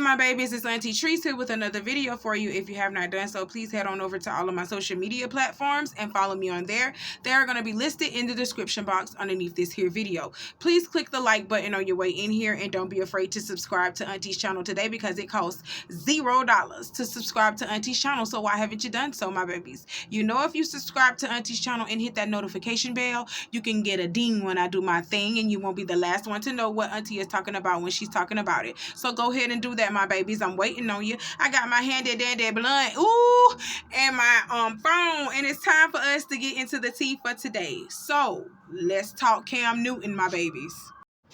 my babies, it's Auntie Trice here with another video for you. If you have not done so, please head on over to all of my social media platforms and follow me on there. They are going to be listed in the description box underneath this here video. Please click the like button on your way in here, and don't be afraid to subscribe to Auntie's channel today because it costs $0 to subscribe to Auntie's channel. So why haven't you done so, my babies? You know, if you subscribe to Auntie's channel and hit that notification bell, you can get a ding when I do my thing, and you won't be the last one to know what Auntie is talking about when she's talking about it. So go ahead and do that, my babies. I'm waiting on you. I got my handy dandy blunt, ooh, and my phone, and it's time for us to get into the tea for today. So let's talk Cam Newton, my babies.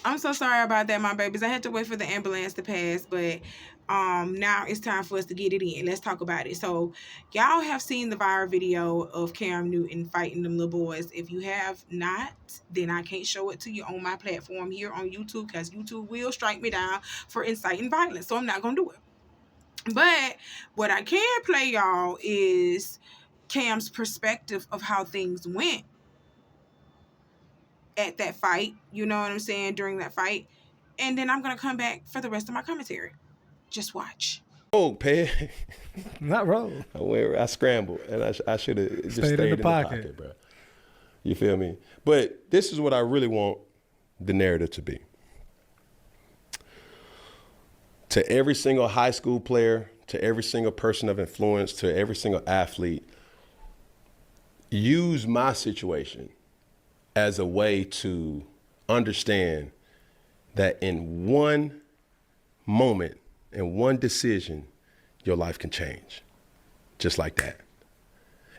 I'm so sorry about that, my babies. I had to wait for the ambulance to pass, but now it's time for us to get it in. Let's talk about it. So y'all have seen the viral video of Cam Newton fighting them little boys. If you have not, then I can't show it to you on my platform here on YouTube because YouTube will strike me down for inciting violence. So I'm not gonna do it. But what I can play y'all is Cam's perspective of how things went at that fight, you know what I'm saying, during that fight. And then I'm going to come back for the rest of my commentary. Just watch. Oh, Peg. Not roll. I scrambled, and I should have just stayed in the pocket, bro. You feel me? But this is what I really want the narrative to be. To every single high school player, to every single person of influence, to every single athlete, use my situation as a way to understand that in one moment, in one decision, your life can change, just like that.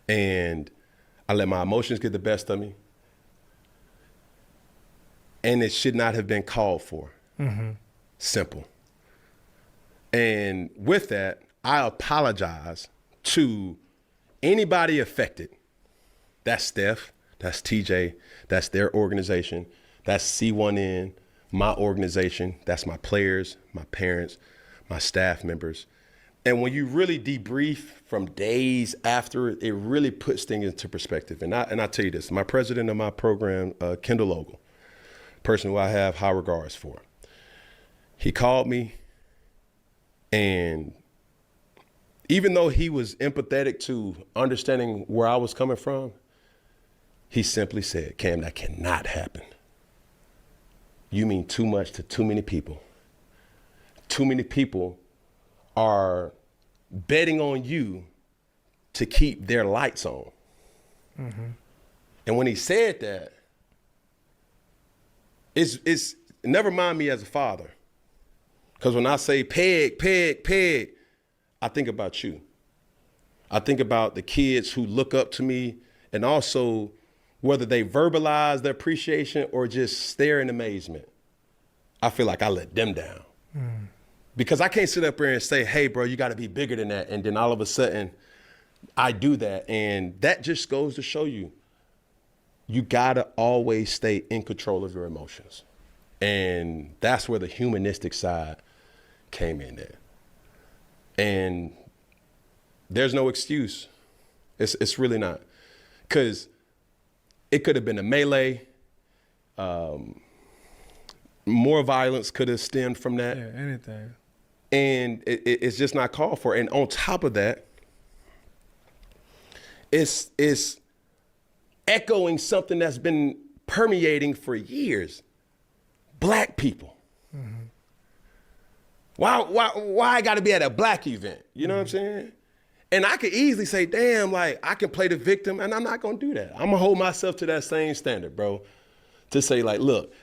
And I let my emotions get the best of me, and it should not have been called for. Mm-hmm. Simple. And with that, I apologize to anybody affected. That's Steph, that's TJ, that's their organization, that's C1N, my organization, that's my players, my parents, my staff members. And when you really debrief from days after, it really puts things into perspective. And I tell you this, my president of my program, Kendall Ogle, person who I have high regards for, he called me, and even though he was empathetic to understanding where I was coming from, he simply said, Cam, that cannot happen. You mean too much to too many people. Too many people are betting on you to keep their lights on. Mm-hmm. And when he said that, it's never mind me as a father. Because when I say Peg, I think about you. I think about the kids who look up to me, and also whether they verbalize their appreciation or just stare in amazement. I feel like I let them down. Mm. Because I can't sit up here and say, hey, bro, you got to be bigger than that. And then all of a sudden, I do that. And that just goes to show you, you got to always stay in control of your emotions. And that's where the humanistic side came in there. And there's no excuse. It's really not. Because it could have been a melee. More violence could have stemmed from that. Yeah, anything. And it's just not called for. And on top of that, it's echoing something that's been permeating for years. Black people. Mm-hmm. Why I got to be at a black event? You know what I'm saying? And I could easily say, damn, like I can play the victim, and I'm not gonna do that. I'm gonna hold myself to that same standard, bro. To say like, look,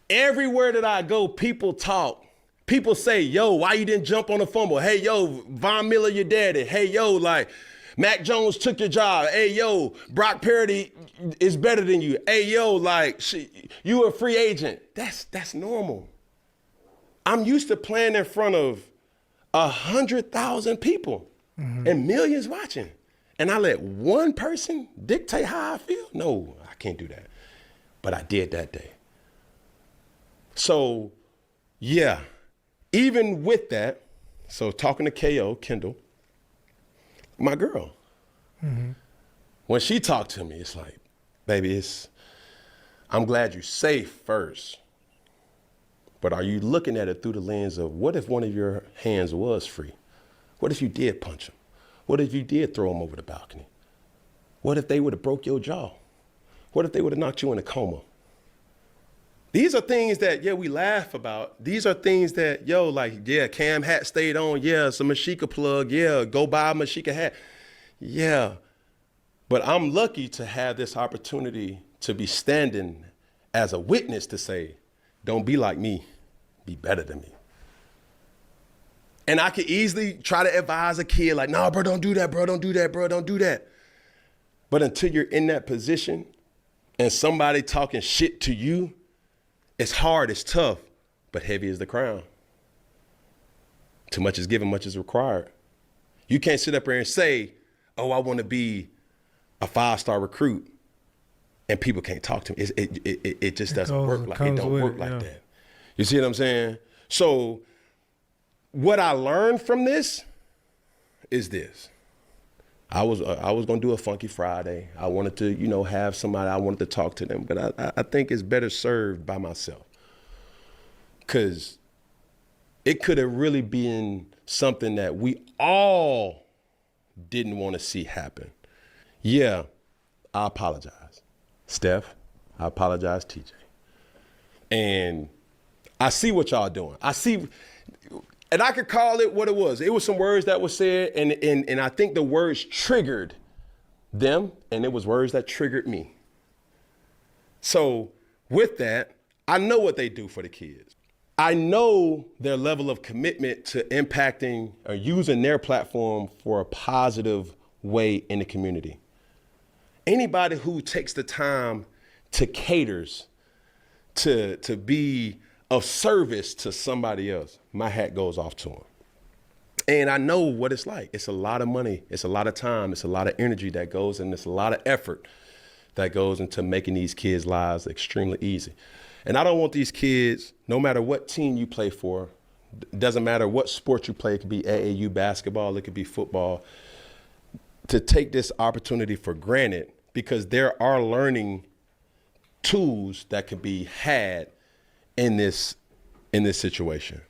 everywhere that I go, people talk. People say, yo, why you didn't jump on the fumble? Hey, yo, Von Miller, your daddy. Hey, yo, like Mac Jones took your job. Hey, yo, Brock Purdy is better than you. Hey, yo, like you a free agent. That's normal. I'm used to playing in front of 100,000 people. Mm-hmm. And millions watching. And I let one person dictate how I feel? No, I can't do that. But I did that day. So, yeah, even with that, so talking to KO, Kendall, my girl, mm-hmm. When she talked to me, it's like, baby, I'm glad you're safe first. But are you looking at it through the lens of what if one of your hands was free? What if you did punch him? What if you did throw him over the balcony? What if they would have broke your jaw? What if they would have knocked you in a coma? These are things that, yeah, we laugh about. These are things that, Cam hat stayed on. Yeah, it's a Mashika plug. Yeah, go buy a Mashika hat. Yeah, but I'm lucky to have this opportunity to be standing as a witness to say, don't be like me, be better than me. And I could easily try to advise a kid like, no, bro, don't do that, bro, don't do that, bro, don't do that. But until you're in that position and somebody talking shit to you, it's hard, it's tough, but heavy is the crown. Too much is given, much is required. You can't sit up here and say, oh, I want to be a 5-star recruit, and people can't talk to me. It just doesn't work like it don't work like that. You see what I'm saying? So what I learned from this is this. I was gonna do a Funky Friday. I wanted to, have somebody, I wanted to talk to them, but I think it's better served by myself. Cause it could have really been something that we all didn't want to see happen. Yeah, I apologize. Steph, I apologize, TJ. And I see what y'all doing. And I could call it what it was. It was some words that were said, and I think the words triggered them, and it was words that triggered me. So with that, I know what they do for the kids. I know their level of commitment to impacting or using their platform for a positive way in the community. Anybody who takes the time to caters, to be of service to somebody else, my hat goes off to them. And I know what it's like. It's a lot of money. It's a lot of time. It's a lot of energy that goes, and it's a lot of effort that goes into making these kids' lives extremely easy. And I don't want these kids, no matter what team you play for, doesn't matter what sport you play, it could be AAU basketball, it could be football, to take this opportunity for granted, because there are learning tools that could be had in this situation.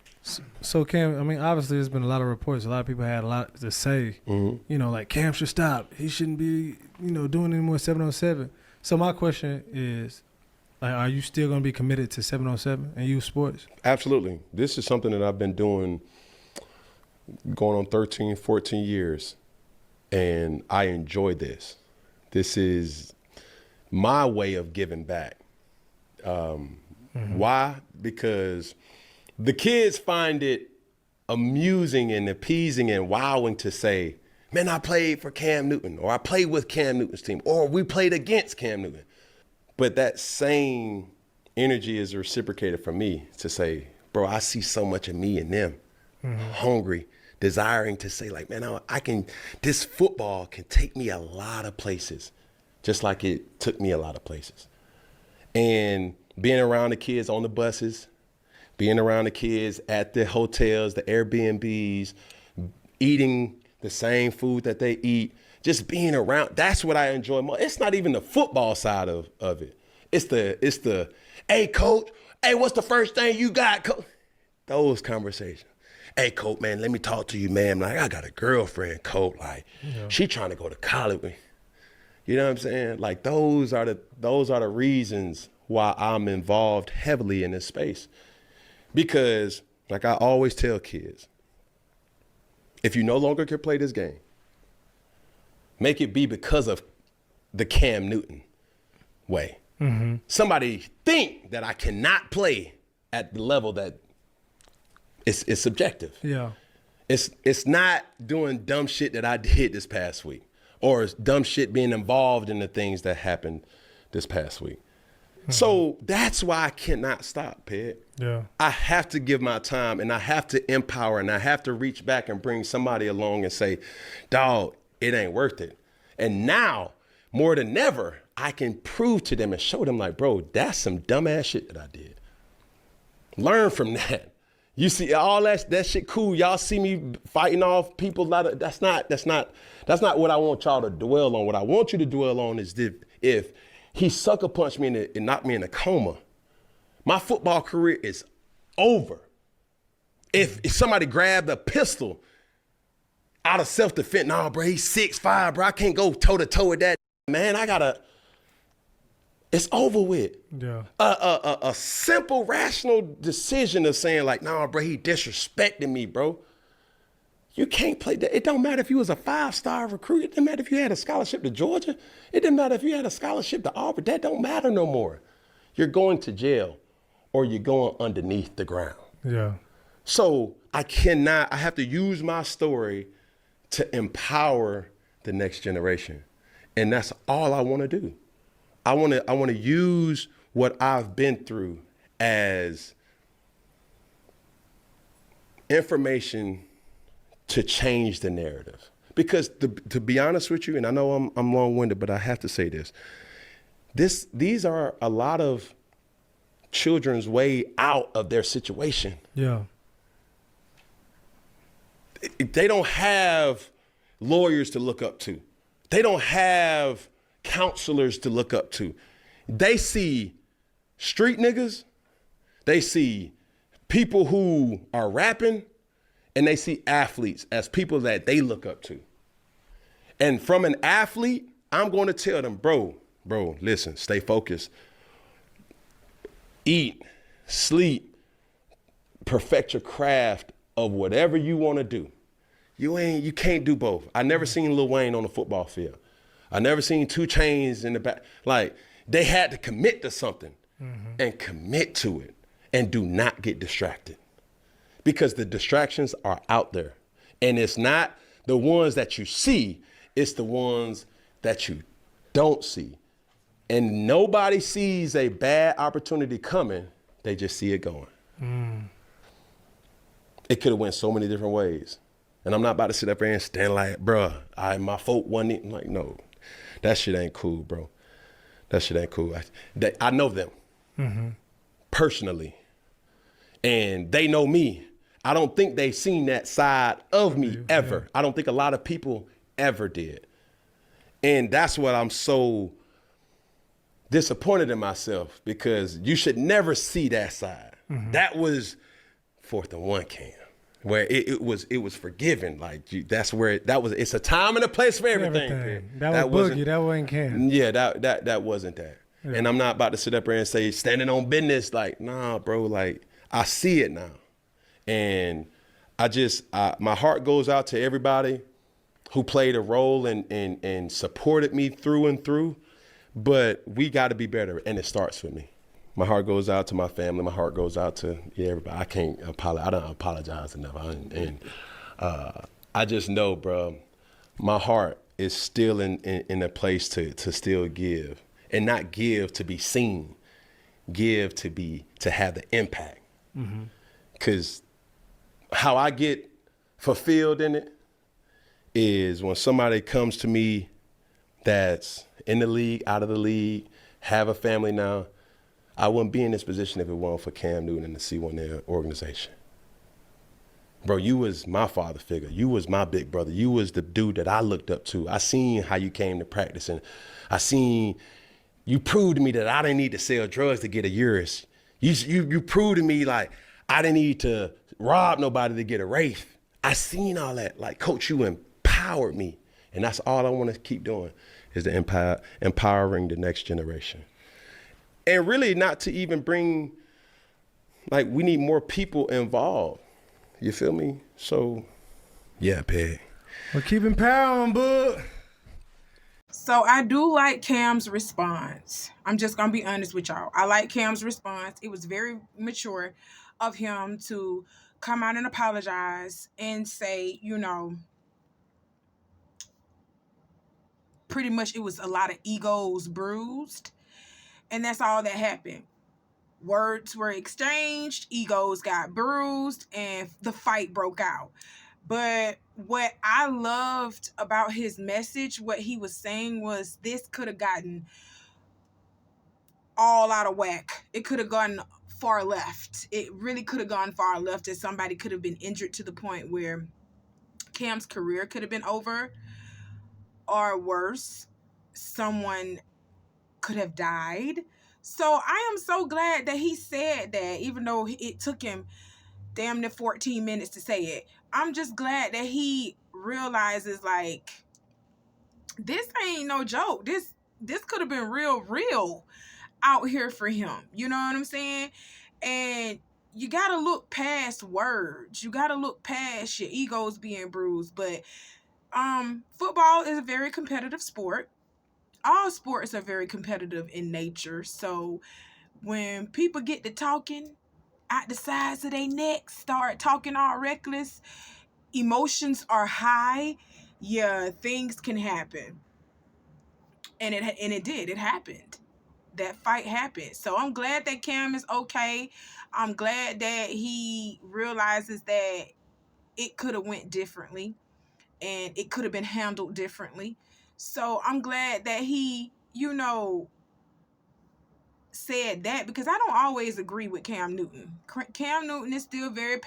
So Cam, I mean, obviously there's been a lot of reports. A lot of people had a lot to say. Mm-hmm. Like Cam should stop. He shouldn't be, doing any more 7-on-7. So my question is, are you still going to be committed to 7-on-7 and youth sports? Absolutely. This is something that I've been doing going on 13, 14 years, and I enjoy this. This is my way of giving back. Why? Because the kids find it amusing and appeasing and wowing to say, man, I played for Cam Newton, or I played with Cam Newton's team, or we played against Cam Newton. But that same energy is reciprocated from me to say, bro, I see so much of me in them, hungry, desiring to say like, man, this football can take me a lot of places, just like it took me a lot of places. And being around the kids on the buses, being around the kids at the hotels, the Airbnbs, eating the same food that they eat, just being around, that's what I enjoy more. It's not even the football side of it. It's the, hey, coach, hey, what's the first thing you got, coach? Those conversations. Hey, coach, man, let me talk to you, man. Like, I got a girlfriend, coach. Like, she trying to go to college with me. You know what I'm saying? Like, those are the reasons why I'm involved heavily in this space. Because, like I always tell kids, if you no longer can play this game, make it be because of the Cam Newton way. Mm-hmm. Somebody think that I cannot play at the level that it's subjective. Yeah. It's not doing dumb shit that I did this past week, or dumb shit being involved in the things that happened this past week. Mm-hmm. So that's why I cannot stop, Ped. Yeah. I have to give my time, and I have to empower, and I have to reach back and bring somebody along and say, dog, it ain't worth it. And now, more than ever, I can prove to them and show them like, bro, that's some dumbass shit that I did. Learn from that. You see all that shit cool. Y'all see me fighting off people. That's not what I want y'all to dwell on. What I want you to dwell on is if he sucker punched me and knocked me in a coma, my football career is over. If somebody grabbed a pistol out of self-defense, nah, bro, he's 6'5", bro, I can't go toe-to-toe with that. Man, it's over with. Yeah. A simple, rational decision of saying like, nah, bro, he disrespecting me, bro. You can't play that. It don't matter if you was a 5-star recruit. It didn't matter if you had a scholarship to Georgia. It didn't matter if you had a scholarship to Auburn. That don't matter no more. You're going to jail or you're going underneath the ground. Yeah. So I have to use my story to empower the next generation. And that's all I want to do. I want to use what I've been through as information to change the narrative. Because to be honest with you, and I know I'm long-winded, but I have to say this. These are a lot of children's way out of their situation. Yeah. They don't have lawyers to look up to. They don't have counselors to look up to. They see street niggas. They see people who are rapping, and they see athletes as people that they look up to. And from an athlete, I'm going to tell them, bro, listen, stay focused. Eat, sleep, perfect your craft of whatever you want to do. You can't do both. I never seen Lil Wayne on the football field. I never seen 2 Chainz in the back. Like, they had to commit to something and commit to it and do not get distracted, because the distractions are out there. And it's not the ones that you see, it's the ones that you don't see. And nobody sees a bad opportunity coming, they just see it going. It could have went so many different ways. And I'm not about to sit up there and stand like, bruh, my fault wasn't it? Like, no, that shit ain't cool, bro. That shit ain't cool. I know them personally, and they know me. I don't think they've seen that side of me ever. Yeah. I don't think a lot of people ever did. And that's what I'm so disappointed in myself, because you should never see that side. That was 4th and 1 Cam, where it was forgiven. Like, that's where it's a time and a place for everything. That was Boogie, that wasn't Cam. Yeah, that wasn't that. Yeah. And I'm not about to sit up there and say standing on business. Like, nah, bro. Like, I see it now, and my heart goes out to everybody who played a role and supported me through and through. But we got to be better, and it starts with me. My heart goes out to my family. My heart goes out to everybody. I can't apologize. I don't apologize enough. I just know, bro, my heart is still in a place to still give, and not give to be seen, give to have the impact. Because how I get fulfilled in it is when somebody comes to me that's in the league, out of the league, have a family now. I wouldn't be in this position if it weren't for Cam Newton and the C1 organization. Bro, you was my father figure. You was my big brother. You was the dude that I looked up to. I seen how you came to practice, and I seen you proved to me that I didn't need to sell drugs to get a Urus. You proved to me like I didn't need to rob nobody to get a Wraith. I seen all that. Like, Coach, you empowered me. And that's all I want to keep doing, is to empowering the next generation. And really not to even bring, like, we need more people involved. You feel me? So, yeah, Peg. Well, keep empowering, bud. So I do like Cam's response. I'm just going to be honest with y'all. I like Cam's response. It was very mature of him to come out and apologize and say, pretty much it was a lot of egos bruised. And that's all that happened. Words were exchanged, egos got bruised, and the fight broke out. But what I loved about his message, what he was saying was, this could have gotten all out of whack. It could have gone far left. It really could have gone far left, and somebody could have been injured to the point where Cam's career could have been over, or worse, someone could have died. So I am so glad that he said that, even though it took him damn near 14 minutes to say it. I'm just glad that he realizes, like, this ain't no joke. This could have been real out here for him. You know what I'm saying? And you gotta look past words. You gotta look past your egos being bruised. But football is a very competitive sport. All sports are very competitive in nature. So when people get to talking out the sides of their necks, start talking all reckless, emotions are high, yeah, things can happen. And it did. It happened. That fight happened. So I'm glad that Cam is okay. I'm glad that he realizes that it could have went differently and it could have been handled differently. So I'm glad that he, said that, because I don't always agree with Cam Newton. Cam Newton is still very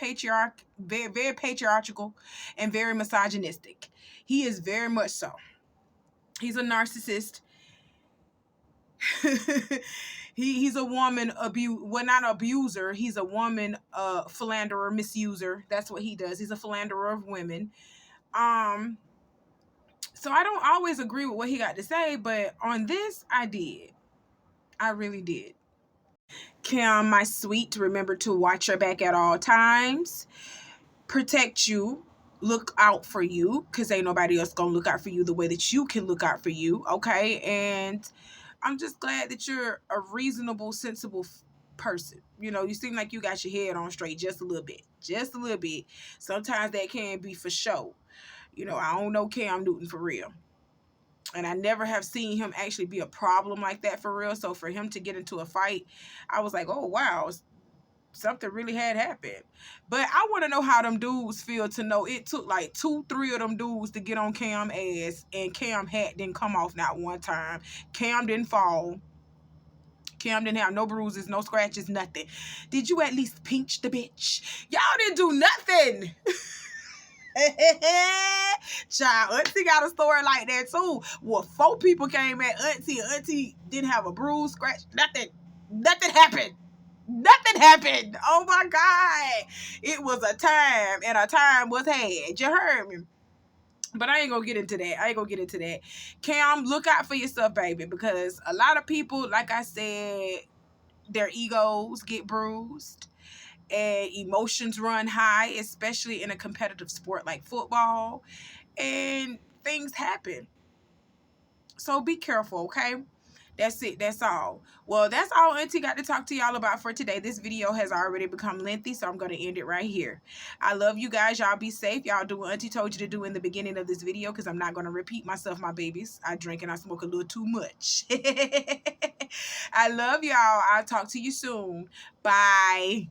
very patriarchal and very misogynistic. He is very much so. He's a narcissist. He's a woman not abuser. He's a woman philanderer, misuser. That's what he does. He's a philanderer of women. So I don't always agree with what he got to say, but on this I did. I really did. Cam, my sweet, remember to watch your back at all times. Protect you. Look out for you, because ain't nobody else gonna look out for you the way that you can look out for you, okay? And I'm just glad that you're a reasonable, sensible person. You seem like you got your head on straight just a little bit. Just a little bit. Sometimes that can be for show. I don't know Cam Newton for real. And I never have seen him actually be a problem like that for real. So for him to get into a fight, I was like, oh, wow, something really had happened. But I want to know how them dudes feel to know it took like 2-3 of them dudes to get on Cam ass, and Cam hat didn't come off not one time. Cam didn't fall. Cam didn't have no bruises, no scratches, nothing. Did you at least pinch the bitch? Y'all didn't do nothing. Child, Auntie got a story like that too. Well, 4 people came at Auntie. Auntie didn't have a bruise, scratch, nothing. Nothing happened. Nothing happened. Oh my God. It was a time, and a time was had. You heard me? But I ain't gonna get into that. Cam, look out for yourself, baby, because a lot of people, like I said, their egos get bruised and emotions run high, especially in a competitive sport like football, and things happen. So be careful, okay? That's it. That's all. Well, that's all Auntie got to talk to y'all about for today. This video has already become lengthy, so I'm going to end it right here. I love you guys. Y'all be safe. Y'all do what Auntie told you to do in the beginning of this video, because I'm not going to repeat myself, my babies. I drink and I smoke a little too much. I love y'all. I'll talk to you soon. Bye.